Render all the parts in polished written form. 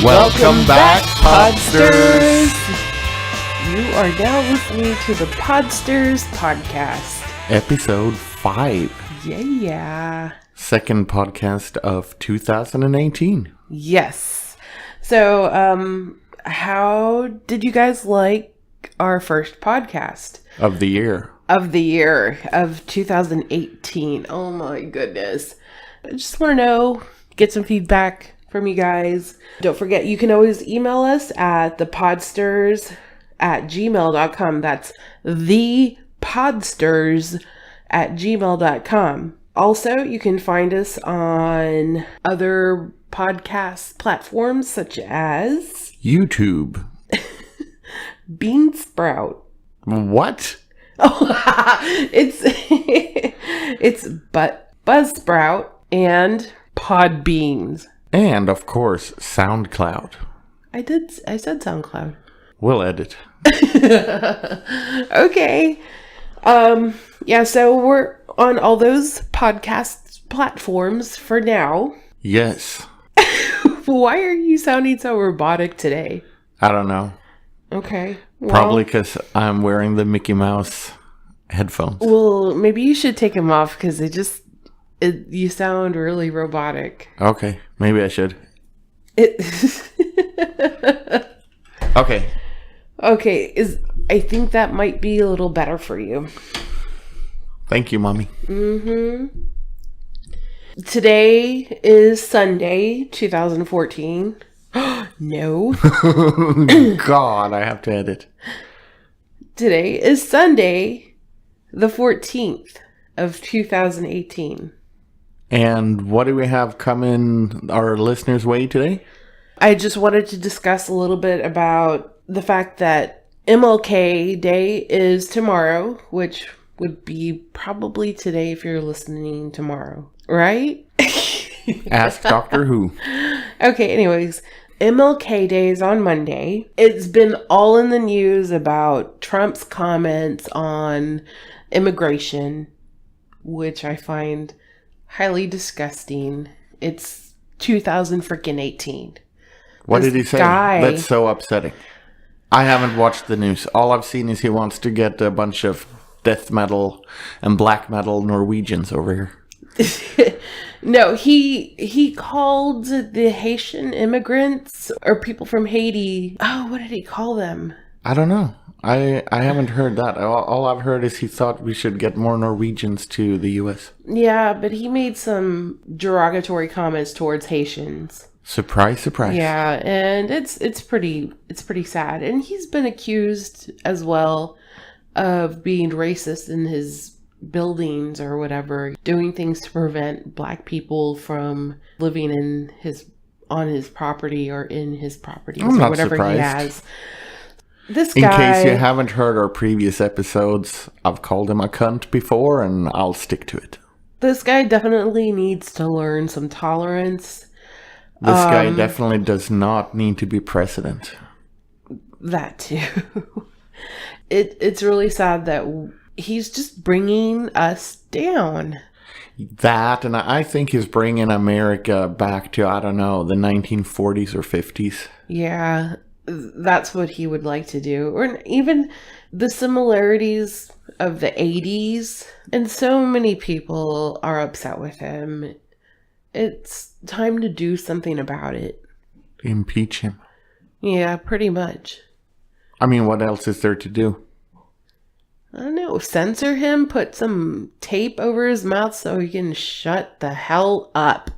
Welcome back, Podsters! You are now listening to the Podsters podcast. Episode 5. Yeah. Second podcast of 2018. Yes. So, how did you guys like our first podcast? Of the year. Of 2018. Oh my goodness. I just want to know, get some feedback from you guys. Don't forget, you can always email us at thepodsters@gmail.com. That's thepodsters@gmail.com. Also, you can find us on other podcast platforms such as YouTube. Beansprout. What? Oh, it's Buzzsprout and Podbeans. And, of course, SoundCloud. I said SoundCloud. We'll edit. Okay. Yeah, so we're on all those podcast platforms for now. Yes. Why are you sounding so robotic today? I don't know. Okay. Well, Probably because I'm wearing the Mickey Mouse headphones. Well, maybe you should take them off because you sound really robotic. Okay, maybe I should. Okay. Okay, I think that might be a little better for you. Thank you, Mommy. Mm-hmm. Today is Sunday, 2014. No. God, I have to edit. Today is Sunday, the 14th of 2018. And what do we have coming our listeners' way today? I just wanted to discuss a little bit about the fact that MLK Day is tomorrow, which would be probably today if you're listening tomorrow, right? Ask Doctor Who. Okay, anyways, MLK Day is on Monday. It's been all in the news about Trump's comments on immigration, which I find highly disgusting. It's 2018. What did he say? That's so upsetting. I haven't watched the news. All I've seen is he wants to get a bunch of death metal and black metal Norwegians over here. No, he called the Haitian immigrants or people from Haiti. Oh, what did he call them? I don't know. I haven't heard that. All I've heard is he thought we should get more Norwegians to the U.S. Yeah, but he made some derogatory comments towards Haitians. Surprise, surprise. Yeah, and it's pretty sad. And he's been accused as well of being racist in his buildings or whatever, doing things to prevent black people from living on his property or in his properties or whatever surprised. He has. This guy, in case you haven't heard our previous episodes, I've called him a cunt before and I'll stick to it. This guy definitely needs to learn some tolerance. This guy definitely does not need to be president. That too. It's really sad that he's just bringing us down. That, and I think he's bringing America back to, I don't know, the 1940s or 50s. Yeah, that's what he would like to do. Or even the similarities of the 80s. And so many people are upset with him. It's time to do something about it. Impeach him. Yeah, pretty much. I mean, what else is there to do? I don't know. Censor him, put some tape over his mouth so he can shut the hell up.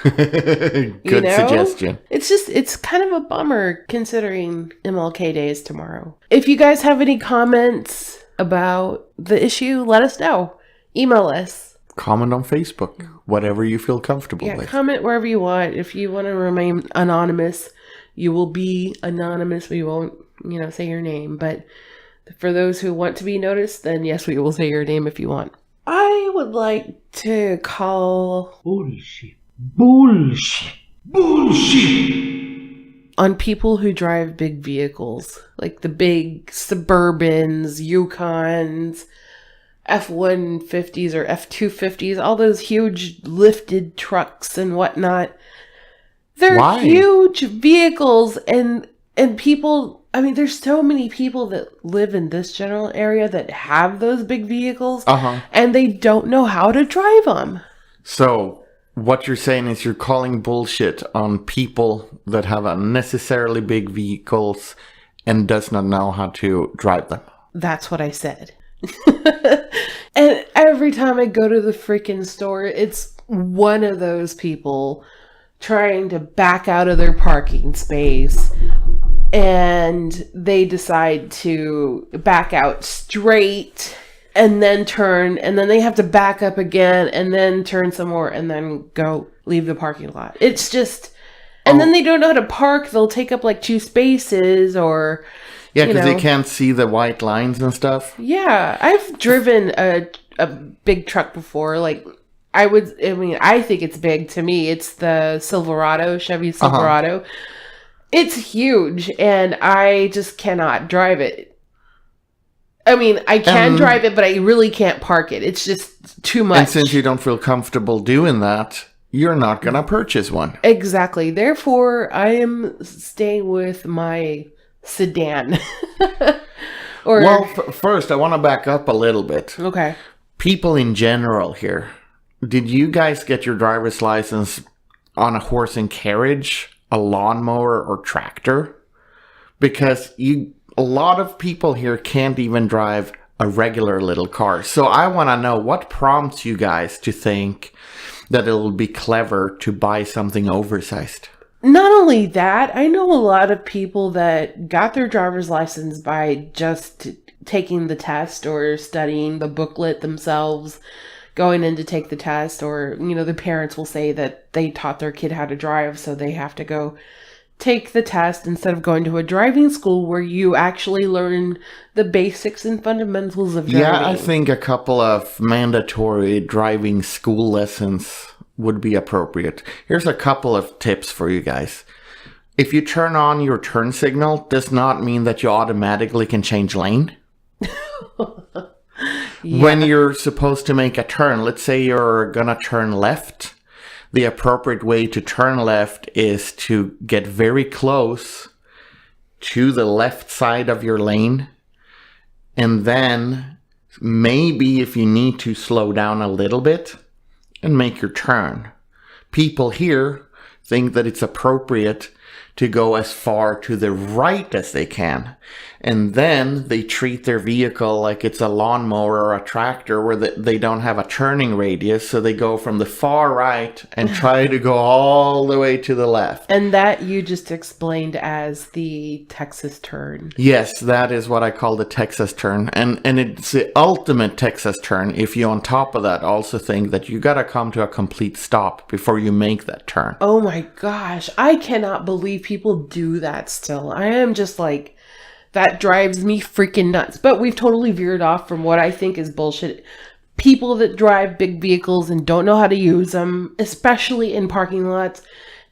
Good suggestion. It's kind of a bummer considering MLK Day is tomorrow. If you guys have any comments about the issue, let us know. Email us. Comment on Facebook. Whatever you feel comfortable with. Comment wherever you want. If you want to remain anonymous, you will be anonymous. We won't, say your name. But for those who want to be noticed, then yes, we will say your name if you want. I would like to call bullshit on people who drive big vehicles, like the big Suburbans, Yukons, F-150s or F-250s, all those huge lifted trucks and whatnot. They're Why? huge vehicles, and people, I mean, there's so many people that live in this general area that have those big vehicles, and they don't know how to drive them. So, what you're saying is you're calling bullshit on people that have unnecessarily big vehicles and does not know how to drive them. That's what I said. And every time I go to the freaking store, it's one of those people trying to back out of their parking space, and they decide to back out straight and then turn, and then they have to back up again and then turn some more and then go leave the parking lot. It's just, and then they don't know how to park. They'll take up like 2 spaces, or yeah, because they can't see the white lines and stuff. Yeah, I've driven a big truck before. Like, I think it's big to me. It's the Silverado, Chevy Silverado. It's huge, and I just cannot drive it. I mean, I can drive it, but I really can't park it. It's just too much. And since you don't feel comfortable doing that, you're not going to purchase one. Exactly. Therefore, I am staying with my sedan. First, I want to back up a little bit. Okay. People in general here. Did you guys get your driver's license on a horse and carriage, a lawnmower, or tractor? Because a lot of people here can't even drive a regular little car. So I want to know what prompts you guys to think that it'll be clever to buy something oversized. Not only that, I know a lot of people that got their driver's license by just taking the test or studying the booklet themselves, going in to take the test, or, the parents will say that they taught their kid how to drive, so they have to go take the test instead of going to a driving school where you actually learn the basics and fundamentals of driving. Yeah, I think a couple of mandatory driving school lessons would be appropriate. Here's a couple of tips for you guys. If you turn on your turn signal, does not mean that you automatically can change lane. Yeah. When you're supposed to make a turn, let's say you're gonna turn left, the appropriate way to turn left is to get very close to the left side of your lane, and then maybe if you need to slow down a little bit and make your turn. People here think that it's appropriate to go as far to the right as they can. And then they treat their vehicle like it's a lawnmower or a tractor where they don't have a turning radius. So they go from the far right and try to go all the way to the left. And that you just explained as the Texas turn. Yes, that is what I call the Texas turn. And it's the ultimate Texas turn if you on top of that also think that you got to come to a complete stop before you make that turn. Oh my gosh. I cannot believe people do that still. I am just like, that drives me freaking nuts. But we've totally veered off from what I think is bullshit. People that drive big vehicles and don't know how to use them, especially in parking lots,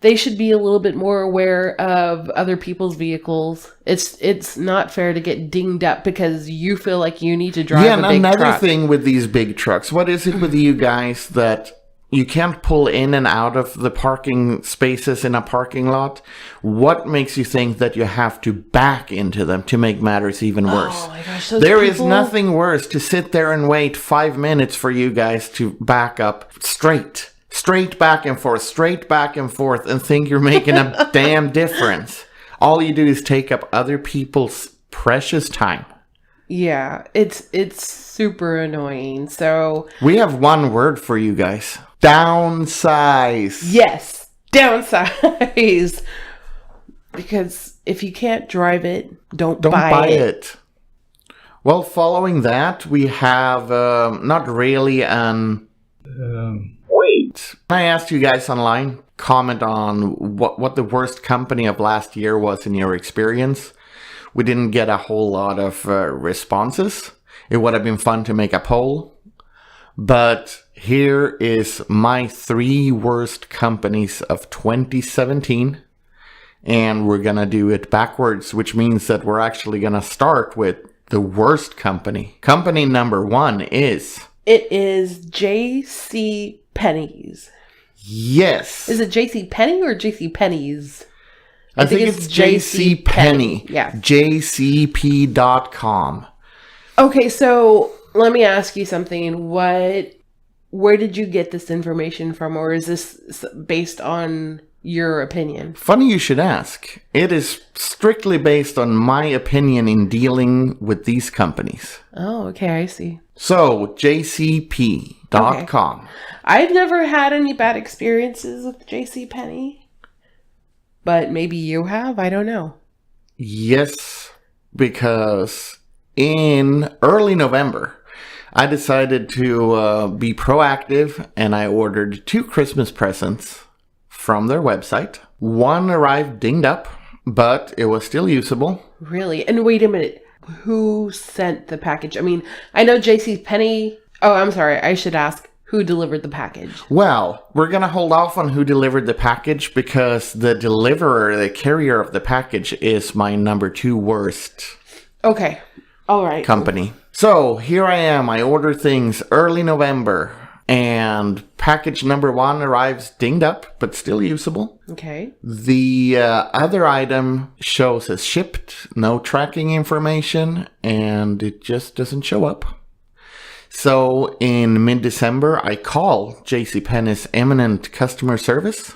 they should be a little bit more aware of other people's vehicles. It's not fair to get dinged up because you feel like you need to drive a big truck. Yeah, and another thing with these big trucks, what is it with you guys that you can't pull in and out of the parking spaces in a parking lot? What makes you think that you have to back into them to make matters even worse? Oh my gosh, there is nothing worse to sit there and wait 5 minutes for you guys to back up straight back and forth, and think you're making a damn difference. All you do is take up other people's precious time. Yeah, it's super annoying. So we have one word for you guys. Downsize. Yes, downsize. Because if you can't drive it, don't buy it. Well, following that, we have not really an... Wait. I asked you guys online, comment on what the worst company of last year was in your experience. We didn't get a whole lot of responses. It would have been fun to make a poll. But here is my 3 worst companies of 2017. And we're going to do it backwards, which means that we're actually going to start with the worst company. Company number 1 is... It is J.C. Penney's. Yes. Is it J.C. Penney or J.C. Penney's? I think it's J.C. Penney. Yeah. JCP.com. Okay, so let me ask you something. Where did you get this information from, or is this based on your opinion? Funny you should ask. It is strictly based on my opinion in dealing with these companies. Oh, okay, I see. So, JCP.com. Okay. I've never had any bad experiences with J.C. Penney, but maybe you have. I don't know. Yes, because in early November, I decided to be proactive, and I ordered 2 Christmas presents from their website. One arrived dinged up, but it was still usable. Really? And wait a minute. Who sent the package? I mean, I know J.C. Penney. Oh, I'm sorry. I should ask who delivered the package. Well, we're going to hold off on who delivered the package because the deliverer, the carrier of the package, is my number 2 worst Okay. All right. company. So here I am. I order things early November, and package number 1 arrives dinged up, but still usable. Okay. The other item shows as shipped, no tracking information, and it just doesn't show up. So in mid-December, I call JCPenney's eminent customer service,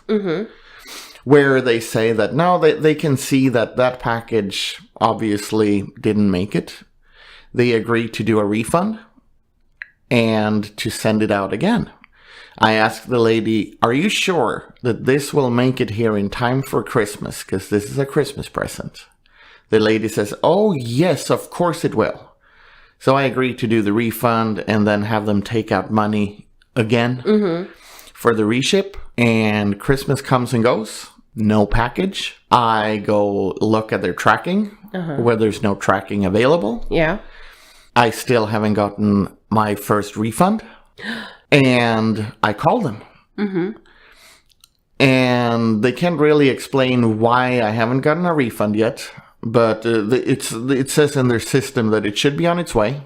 where they say that no, they can see that package obviously didn't make it. They agree to do a refund and to send it out again. I asked the lady, are you sure that this will make it here in time for Christmas? Because this is a Christmas present. The lady says, oh, yes, of course it will. So I agreed to do the refund and then have them take out money again for the reship. And Christmas comes and goes. No package. I go look at their tracking, where there's no tracking available. Yeah. I still haven't gotten my first refund. And I call them. And they can't really explain why I haven't gotten a refund yet. But it says in their system that it should be on its way.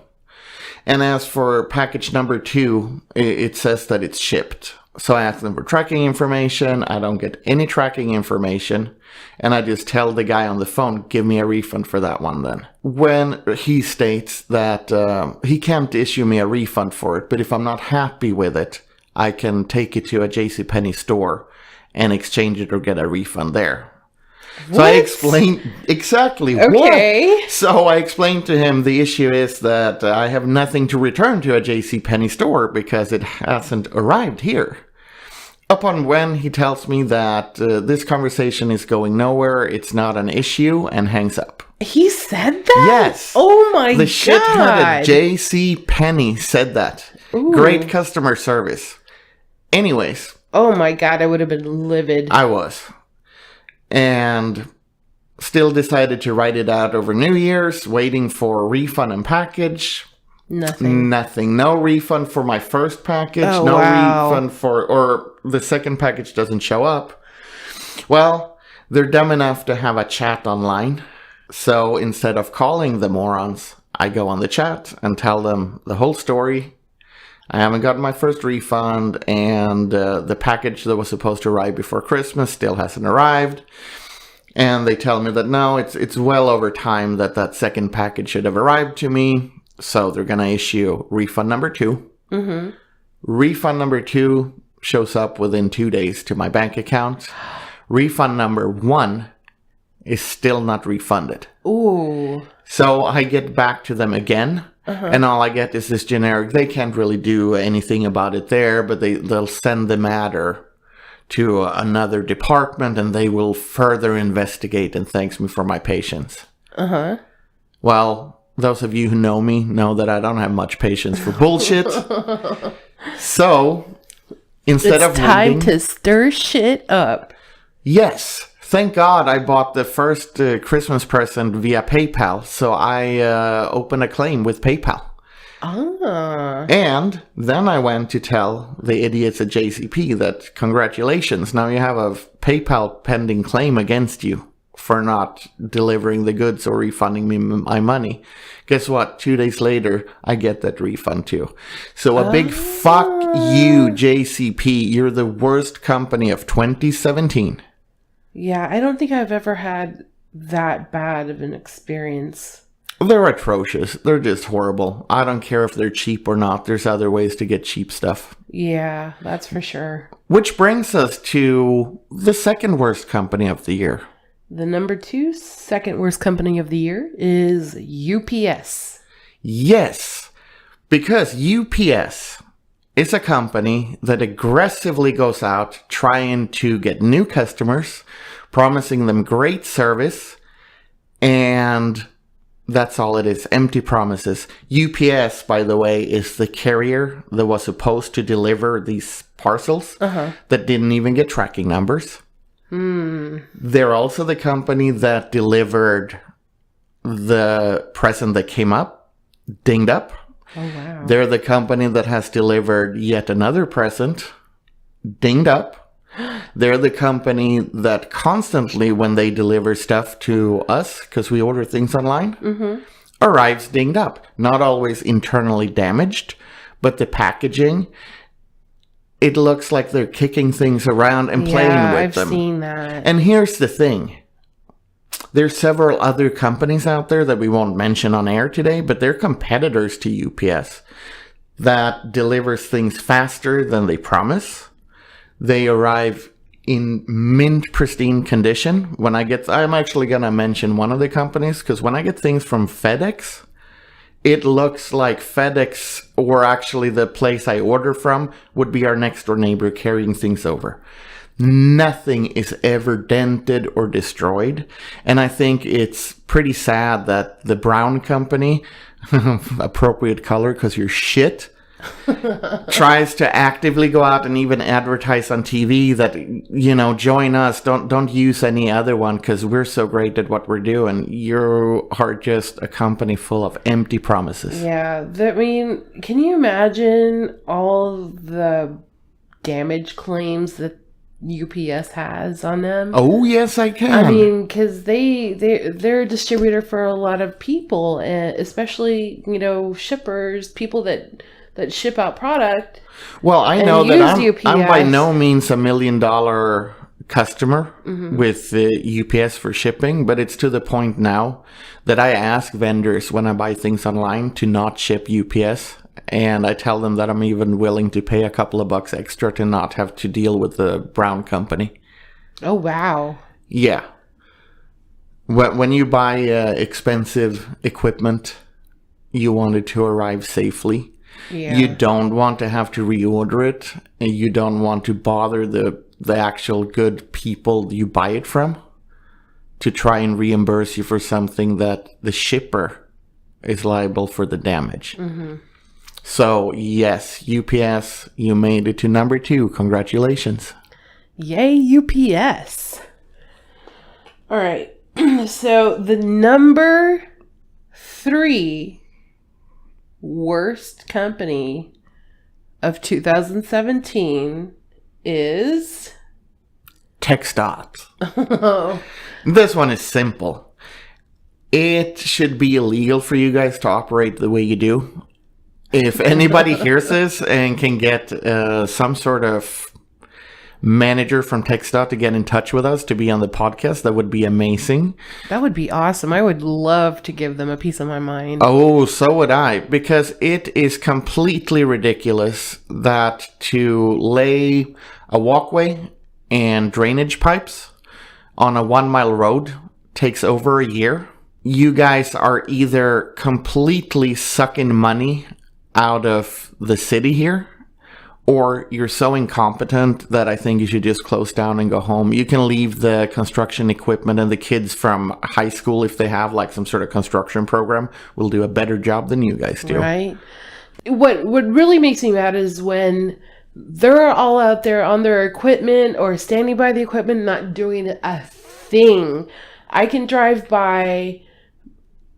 And as for package number 2, it says that it's shipped. So I ask them for tracking information. I don't get any tracking information. And I just tell the guy on the phone, give me a refund for that one then. When he states that he can't issue me a refund for it, but if I'm not happy with it, I can take it to a JCPenney store and exchange it or get a refund there. What? So I explained exactly what. So I explained to him the issue is that I have nothing to return to a JCPenney store because it hasn't arrived here. Upon when he tells me that this conversation is going nowhere, it's not an issue, and hangs up. He said that? Yes. Oh my The God. shitheaded JCPenney said that. Ooh. Great customer service. Anyways. Oh my God, I would have been livid. I was. And still decided to write it out over New Year's, waiting for refund and package. Nothing. No refund for my first package. Oh, no wow. refund or the second package doesn't show up. Well, they're dumb enough to have a chat online. So instead of calling the morons, I go on the chat and tell them the whole story. I haven't gotten my first refund, and the package that was supposed to arrive before Christmas still hasn't arrived. And they tell me that no, it's well over time that second package should have arrived to me. So they're going to issue refund number 2. Refund number 2 shows up within 2 days to my bank account. Refund number 1 is still not refunded. Ooh. So I get back to them again. And all I get is this generic, they can't really do anything about it there, but they'll send the matter to another department and they will further investigate and thanks me for my patience. Well, those of you who know me know that I don't have much patience for bullshit. So, instead of time waiting, to stir shit up. Yes. Thank God I bought the first Christmas present via PayPal, so I opened a claim with PayPal. Ah. And then I went to tell the idiots at JCP that congratulations, now you have a PayPal pending claim against you. for not delivering the goods or refunding me my money. Guess what? 2 days later, I get that refund too. So a big fuck you, JCP. You're the worst company of 2017. Yeah, I don't think I've ever had that bad of an experience. They're atrocious. They're just horrible. I don't care if they're cheap or not. There's other ways to get cheap stuff. Yeah, that's for sure. Which brings us to the second worst company of the year. The number 2 second worst company of the year is UPS. Yes, because UPS is a company that aggressively goes out trying to get new customers, promising them great service, and that's all it is, empty promises. UPS, by the way, is the carrier that was supposed to deliver these parcels that didn't even get tracking numbers. They're also the company that delivered the present that came up, dinged up. Oh, wow. They're the company that has delivered yet another present, dinged up. They're the company that constantly, when they deliver stuff to us, because we order things online, arrives dinged up. Not always internally damaged, but the packaging, it looks like they're kicking things around and playing with them. I've seen that. And here's the thing. There's several other companies out there that we won't mention on air today, but they're competitors to UPS that delivers things faster than they promise. They arrive in mint pristine condition. I'm actually going to mention one of the companies, because when I get things from FedEx, it looks like FedEx, or actually the place I order from, would be our next door neighbor carrying things over. Nothing is ever dented or destroyed. And I think it's pretty sad that the Brown company, appropriate color because you're shit, tries to actively go out and even advertise on TV that, join us. Don't use any other one because we're so great at what we're doing. You are just a company full of empty promises. Yeah, can you imagine all the damage claims that UPS has on them? Oh, yes, I can. Because they're a distributor for a lot of people, especially, shippers, people that ship out product. Well, I know that I'm by no means $1 million customer with UPS for shipping, but it's to the point now that I ask vendors when I buy things online to not ship UPS, and I tell them that I'm even willing to pay a couple of bucks extra to not have to deal with the Brown company. Oh, wow. Yeah. When you buy expensive equipment, you want it to arrive safely. Yeah. You don't want to have to reorder it, and you don't want to bother the actual good people you buy it from to try and reimburse you for something that the shipper is liable for the damage. So, yes, UPS, you made it to number 2. Congratulations. Yay, UPS. All right. So, the number 3 worst company of 2017 is TxDOT. This one is simple. It should be illegal for you guys to operate the way you do. If anybody hears this and can get some sort of manager from TxDOT to get in touch with us to be on the podcast, that would be amazing. That would be awesome. I would love to give them a piece of my mind. Oh, so would I, because it is completely ridiculous that to lay a walkway and drainage pipes on a 1-mile road takes over a year. You guys are either completely sucking money out of the city here, or you're so incompetent that I think you should just close down and go home. You can leave the construction equipment, and the kids from high school, if they have like some sort of construction program, will do a better job than you guys do. Right. What really makes me mad is when they're all out there on their equipment or standing by the equipment, not doing a thing. I can drive by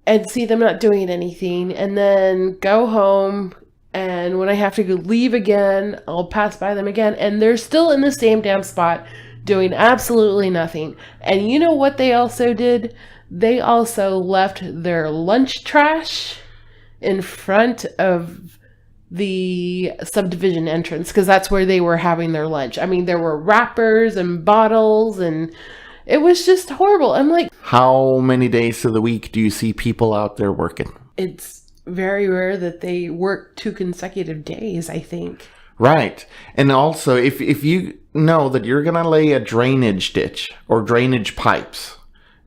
and see them not doing anything, and then go home. And when I have to leave again, I'll pass by them again, and they're still in the same damn spot doing absolutely nothing. And you know what they also did? They also left their lunch trash in front of the subdivision entrance, because that's where they were having their lunch. I mean, there were wrappers and bottles, and it was just horrible. I'm like, how many days of the week do you see people out there working? It's very rare that they work 2 consecutive days, I think. Right. And also, if you know that you're going to lay a drainage ditch or drainage pipes,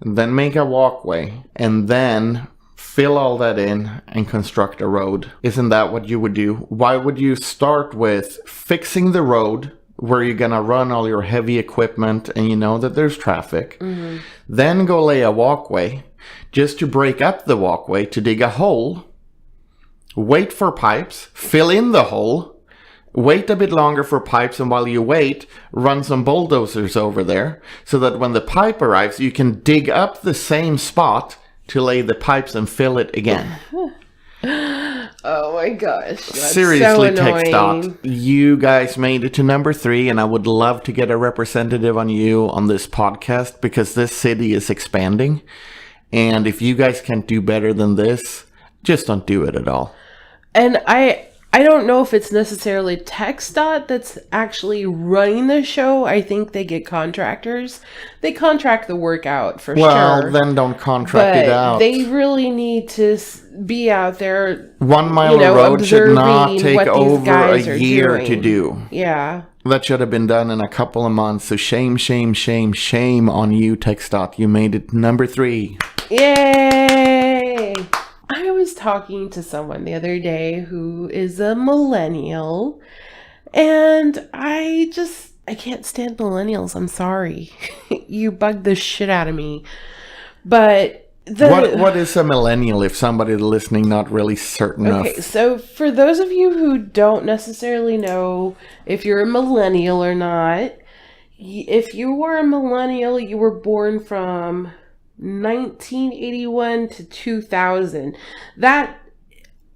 then make a walkway, and then fill all that in and construct a road. Isn't that what you would do? Why would you start with fixing the road where you're going to run all your heavy equipment and you know that there's traffic? Mm-hmm. Then go lay a walkway just to break up the walkway, to dig a hole, wait for pipes, fill in the hole, wait a bit longer for pipes, and while you wait, run some bulldozers over there so that when the pipe arrives, you can dig up the same spot to lay the pipes and fill it again. Oh my gosh. Seriously, TechStot, you guys made it to number 3, and I would love to get a representative on you on this podcast, because this city is expanding. And if you guys can't do better than this, just don't do it at all. And I don't know if it's necessarily TechStot that's actually running the show. I think they get contractors. They contract the work out for sure. Well, then don't contract it out. They really need to be out there. 1 mile of road should not take over a year to do. Yeah. That should have been done in a couple of months. So shame, shame, shame, shame on you, TechStot. You made it number 3. Yay! I was talking to someone the other day who is a millennial, and I can't stand millennials. I'm sorry. You bug the shit out of me. But what is a millennial, if somebody listening not really certain of? Okay, so for those of you who don't necessarily know if you're a millennial or not, if you were a millennial, you were born from 1981 to 2000.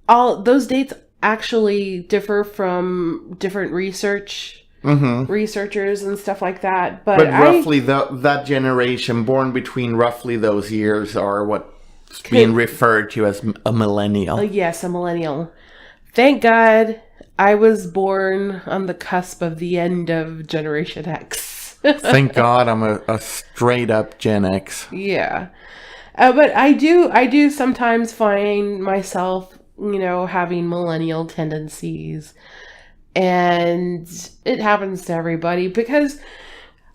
Those dates actually differ from different researchers and stuff like that. But roughly that generation born between roughly those years are what's being referred to as a millennial. Yes, a millennial. Thank God I was born on the cusp of the end of Generation X. Thank God I'm a straight up Gen X. Yeah. But I do sometimes find myself, having millennial tendencies. And it happens to everybody, because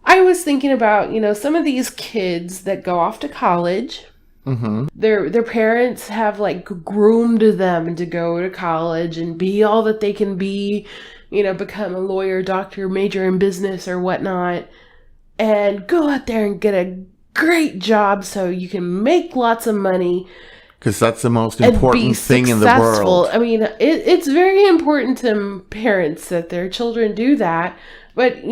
I was thinking about, some of these kids that go off to college. Mm-hmm. Their parents have groomed them to go to college and be all that they can be, become a lawyer, doctor, major in business or whatnot, and go out there and get a great job so you can make lots of money. Because that's the most important thing in the world. I mean, it's very important to parents that their children do that. But,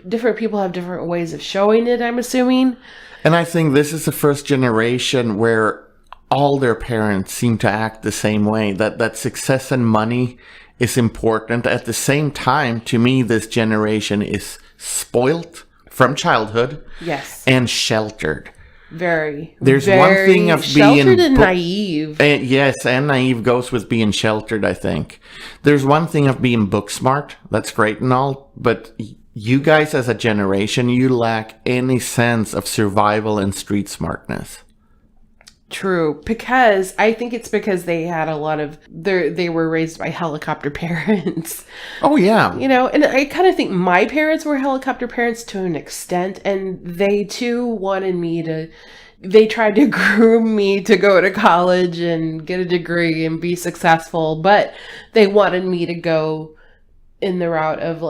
different people have different ways of showing it, I'm assuming. And I think this is the first generation where all their parents seem to act the same way. That success and money is important. At the same time, to me, this generation is spoilt from childhood. Yes. And sheltered. There's one thing of being sheltered and naive. Yes, and naive goes with being sheltered, I think. There's one thing of being book smart. That's great and all, but you guys as a generation, you lack any sense of survival and street smartness. True, because I think it's because they had a lot of they were raised by helicopter parents. Oh yeah. And I kind of think my parents were helicopter parents to an extent, and they too wanted me they tried to groom me to go to college and get a degree and be successful, but they wanted me to go in the route of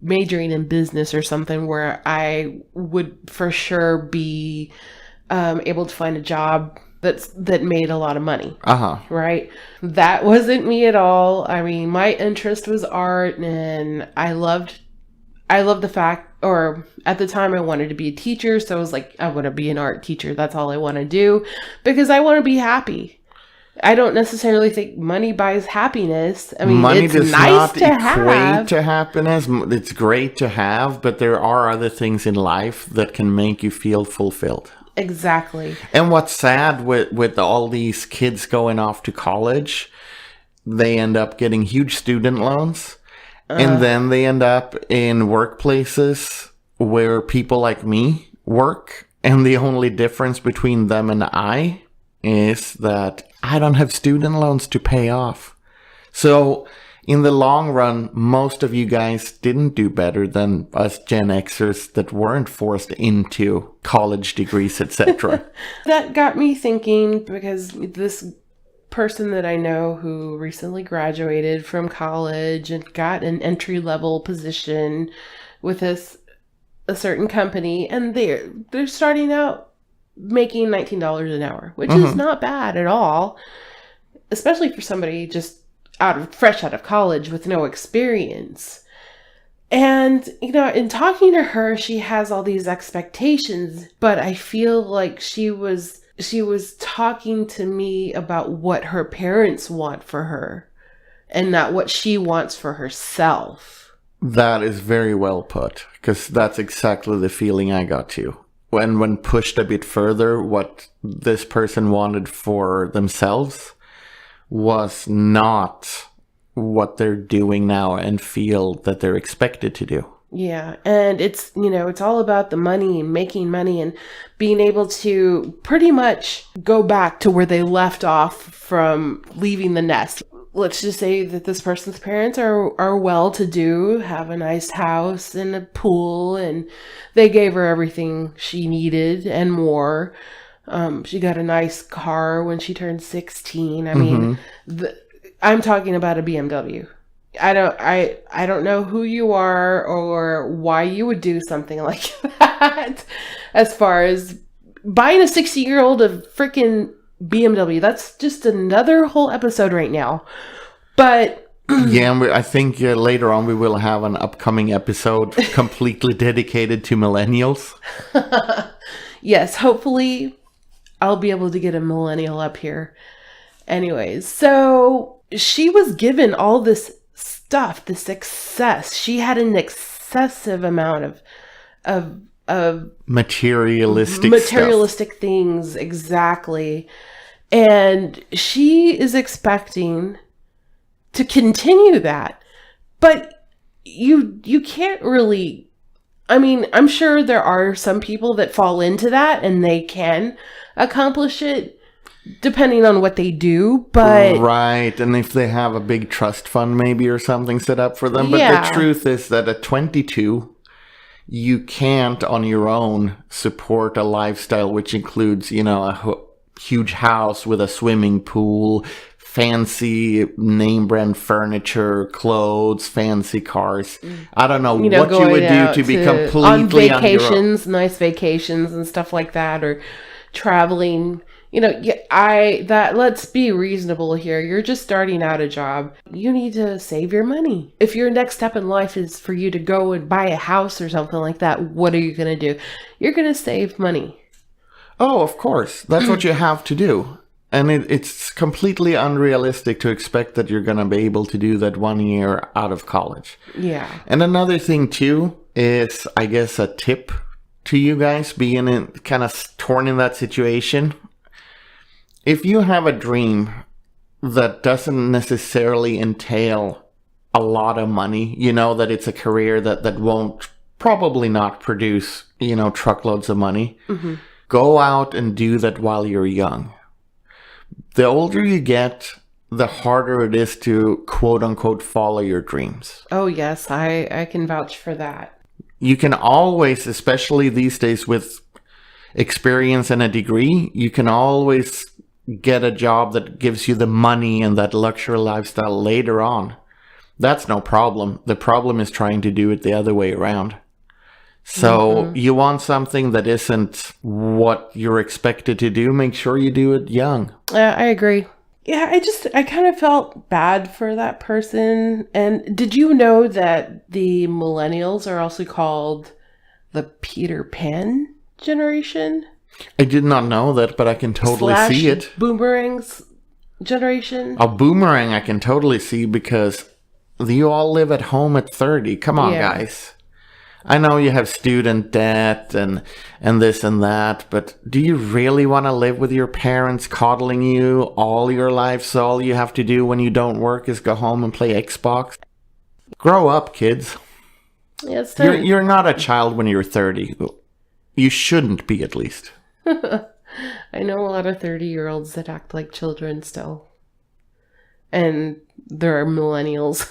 majoring in business or something where I would for sure be able to find a job that made a lot of money. Right? That wasn't me at all. I mean, my interest was art, and I loved the fact, or at the time I wanted to be a teacher, so I was I want to be an art teacher. That's all I want to do, because I want to be happy. I don't necessarily think money buys happiness. I mean, Money it's does nice not to equate have. to happiness. It's great to have, but there are other things in life that can make you feel fulfilled. Exactly. And what's sad with all these kids going off to college, they end up getting huge student loans. And then they end up in workplaces where people like me work. And the only difference between them and I is that I don't have student loans to pay off. So in the long run, most of you guys didn't do better than us Gen Xers that weren't forced into college degrees, etc. That got me thinking, because this person that I know who recently graduated from college and got an entry-level position with a certain company, and they're starting out making $19 an hour, which is not bad at all, especially for somebody just fresh out of college with no experience. And, in talking to her, she has all these expectations, but I feel like she was talking to me about what her parents want for her and not what she wants for herself. That is very well put, because that's exactly the feeling I got too. When pushed a bit further, what this person wanted for themselves was not what they're doing now and feel that they're expected to do. Yeah, and it's all about the money and making money and being able to pretty much go back to where they left off from leaving the nest. Let's just say that this person's parents are well-to-do, have a nice house and a pool, and they gave her everything she needed and more. She got a nice car when she turned 16. I mean, I'm talking about a BMW. I don't know who you are or why you would do something like that. As far as buying a 60-year-old a freaking BMW, that's just another whole episode right now. But yeah, and I think later on we will have an upcoming episode completely dedicated to millennials. Yes, hopefully I'll be able to get a millennial up here. Anyways, so she was given all this stuff, the success. She had an excessive amount of materialistic things, exactly. And she is expecting to continue that. But you can't really, I mean, I'm sure there are some people that fall into that and they can accomplish it depending on what they do, but right, and if they have a big trust fund maybe or something set up for them. But the truth is that at 22, you can't on your own support a lifestyle which includes, a huge house with a swimming pool, fancy name brand furniture, clothes, fancy cars. I don't know what you would do to be completely on vacations, on your own. Nice vacations and stuff like that, or traveling. Let's be reasonable here. You're just starting out a job. You need to save your money. If your next step in life is for you to go and buy a house or something like that, what are you going to do? You're going to save money. Oh, of course. That's what you have to do. And it's completely unrealistic to expect that you're going to be able to do that 1 year out of college. Yeah. And another thing too is, I guess, a tip to you guys being kind of torn in that situation. If you have a dream that doesn't necessarily entail a lot of money, that it's a career that won't probably not produce, truckloads of money, go out and do that while you're young. The older you get, the harder it is to quote unquote follow your dreams. Oh, yes, I can vouch for that. You can always, especially these days with experience and a degree, you can always get a job that gives you the money and that luxury lifestyle later on. That's no problem. The problem is trying to do it the other way around. So you want something that isn't what you're expected to do, make sure you do it young. I agree. Yeah, I kind of felt bad for that person. And did you know that the millennials are also called the Peter Pan generation? I did not know that, but I can totally see it. Boomerangs. generation? A boomerang I can totally see because you all live at home at 30. Come on, guys. I know you have student debt and this and that, but do you really want to live with your parents coddling you all your life so all you have to do when you don't work is go home and play Xbox? Grow up, kids. Yeah, it's you're not a child when you're 30. You shouldn't be, at least. I know a lot of 30-year-olds that act like children still. And there are millennials.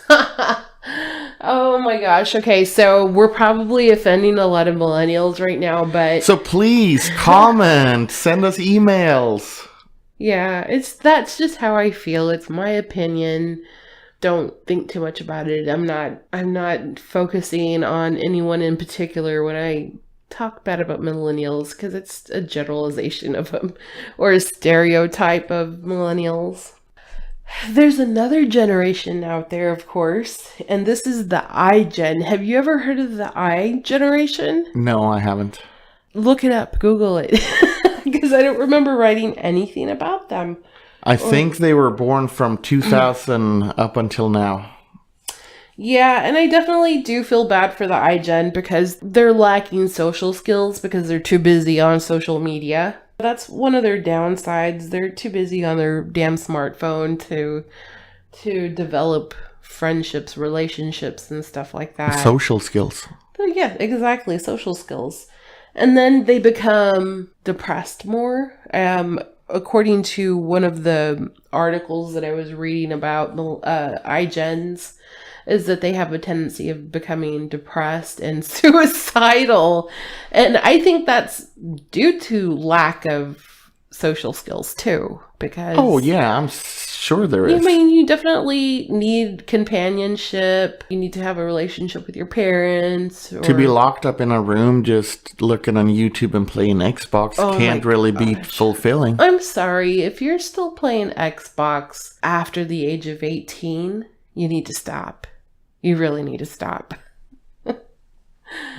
Oh my gosh. Okay, so we're probably offending a lot of millennials right now, but... So please, comment, send us emails. Yeah, that's just how I feel. It's my opinion. Don't think too much about it. I'm not focusing on anyone in particular when I talk bad about millennials, because it's a generalization of them, or a stereotype of millennials. There's another generation out there, of course, and this is the iGen. Have you ever heard of the I generation? No, I haven't. Look it up, Google it, because I don't remember writing anything about them. I think they were born from 2000 up until now. Yeah, and I definitely do feel bad for the iGen because they're lacking social skills because they're too busy on social media. That's one of their downsides. They're too busy on their damn smartphone to develop friendships, relationships, and stuff like that. Social skills. Yeah, exactly. Social skills. And then they become depressed more. According to one of the articles that I was reading about iGens, is that they have a tendency of becoming depressed and suicidal. And I think that's due to lack of social skills too, because... Oh yeah, I'm sure there is. I mean, you definitely need companionship. You need to have a relationship with your parents. To be locked up in a room just looking on YouTube and playing Xbox can't really be fulfilling. I'm sorry, if you're still playing Xbox after the age of 18, you need to stop. You really need to stop.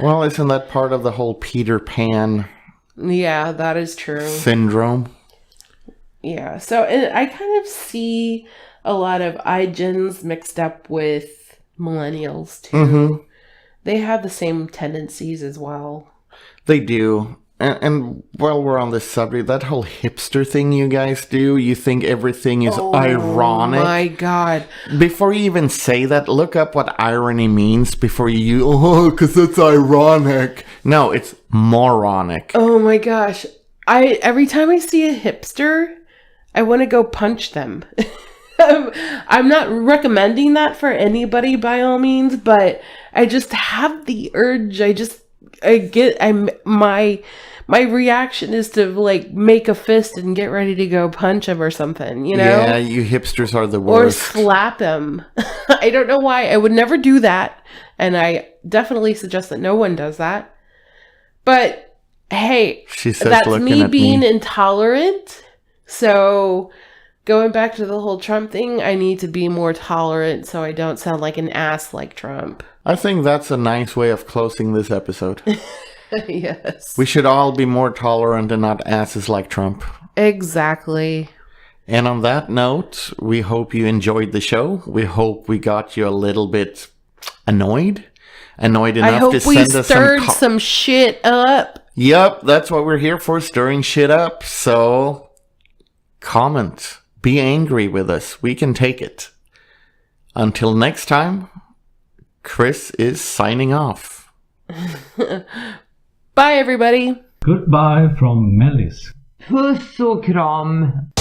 Well, isn't that part of the whole Peter Pan Yeah, that is true. syndrome? Yeah, so I kind of see a lot of iGens mixed up with millennials too. Mm-hmm. They have the same tendencies as well. They do. And while we're on this subject, that whole hipster thing you guys do, you think everything is ironic. Oh my god. Before you even say that, look up what irony means before you, because it's ironic. No, it's moronic. Oh my gosh. Every time I see a hipster, I want to go punch them. I'm not recommending that for anybody by all means, but I just have the urge. My reaction is to like make a fist and get ready to go punch him or something, you know? Yeah, you hipsters are the worst. Or slap him. I don't know why. I would never do that. And I definitely suggest that no one does that. But hey, that's me being intolerant. So going back to the whole Trump thing, I need to be more tolerant so I don't sound like an ass like Trump. I think that's a nice way of closing this episode. Yes. We should all be more tolerant and not asses like Trump. Exactly. And on that note, we hope you enjoyed the show. We hope we got you a little bit annoyed enough to send us I hope we stirred some shit up. Yep, that's what we're here for, stirring shit up. So, comment. Be angry with us. We can take it. Until next time, Chris is signing off. Bye, everybody. Goodbye from Mellis. Puss och kram.